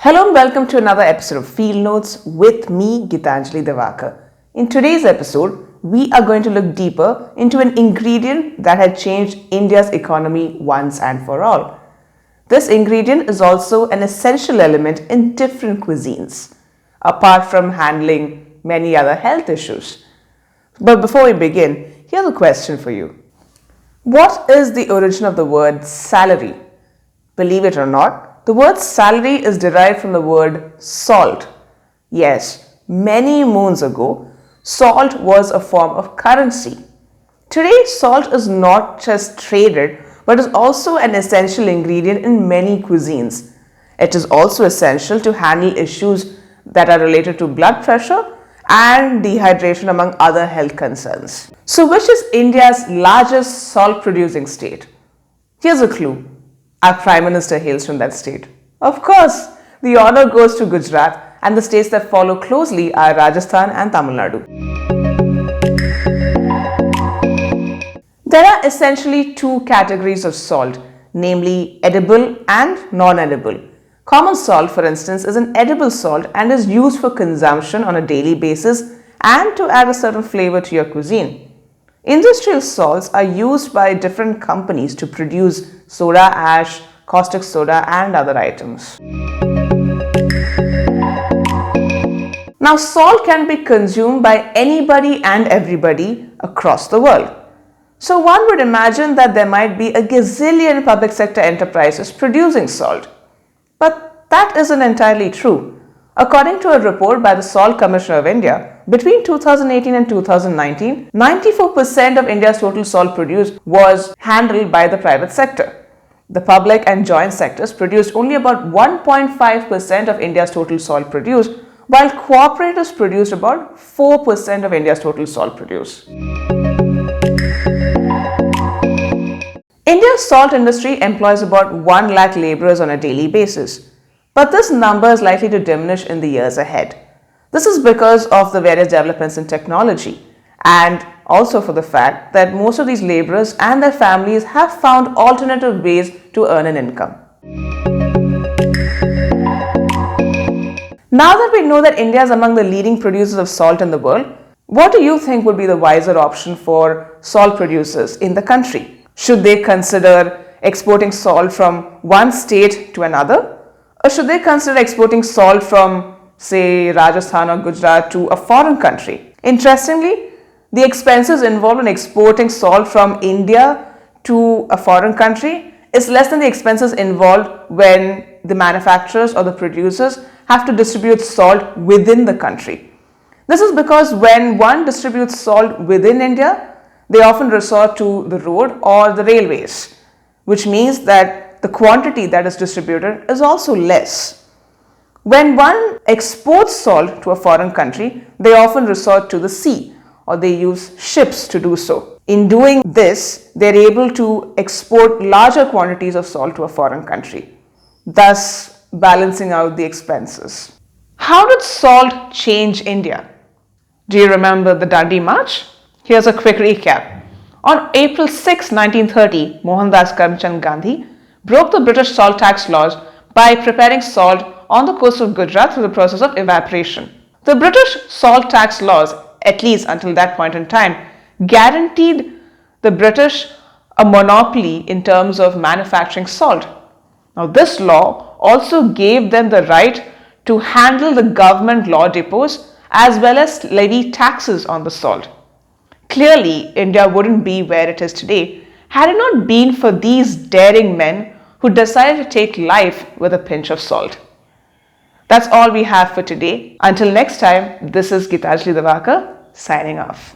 Hello and welcome to another episode of Field Notes with me, Gitanjali Diwakar. In today's episode, we are going to look deeper into an ingredient that had changed India's economy once and for all. This ingredient is also an essential element in different cuisines, apart from handling many other health issues. But before we begin, here's a question for you. What is the origin of the word salary? Believe it or not, the word salary is derived from the word salt. Yes, many moons ago, salt was a form of currency. Today, salt is not just traded, but is also an essential ingredient in many cuisines. It is also essential to handle issues that are related to blood pressure and dehydration, among other health concerns. So, which is India's largest salt-producing state? Here's a clue. Our Prime Minister hails from that state. Of course, the honor goes to Gujarat, and the states that follow closely are Rajasthan and Tamil Nadu. There are essentially two categories of salt, namely edible and non-edible. Common salt, for instance, is an edible salt and is used for consumption on a daily basis and to add a certain flavor to your cuisine. Industrial salts are used by different companies to produce soda ash, caustic soda, and other items. Now, salt can be consumed by anybody and everybody across the world. So one would imagine that there might be a gazillion public sector enterprises producing salt. But that isn't entirely true. According to a report by the Salt Commissioner of India, between 2018 and 2019, 94% of India's total salt produced was handled by the private sector. The public and joint sectors produced only about 1.5% of India's total salt produced, while cooperatives produced about 4% of India's total salt produced. India's salt industry employs about 1 lakh laborers on a daily basis, but this number is likely to diminish in the years ahead. This is because of the various developments in technology and also for the fact that most of these laborers and their families have found alternative ways to earn an income. Now that we know that India is among the leading producers of salt in the world, what do you think would be the wiser option for salt producers in the country? Should they consider exporting salt from one state to another? Or should they consider exporting salt from, say, Rajasthan or Gujarat to a foreign country? Interestingly, the expenses involved in exporting salt from India to a foreign country is less than the expenses involved when the manufacturers or the producers have to distribute salt within the country. This is because when one distributes salt within India, they often resort to the road or the railways, which means that the quantity that is distributed is also less. When one exports salt to a foreign country, they often resort to the sea or they use ships to do so. In doing this, they are able to export larger quantities of salt to a foreign country, thus balancing out the expenses. How did salt change India? Do you remember the Dandi March? Here's a quick recap. On April 6, 1930, Mohandas Karamchand Gandhi broke the British salt tax laws by preparing salt on the coast of Gujarat through the process of evaporation. The British salt tax laws, at least until that point in time, guaranteed the British a monopoly in terms of manufacturing salt. Now, this law also gave them the right to handle the government law depots as well as levy taxes on the salt. Clearly, India wouldn't be where it is today had it not been for these daring men who decided to take life with a pinch of salt. That's all we have for today. Until next time, this is Gitanjali Diwakar signing off.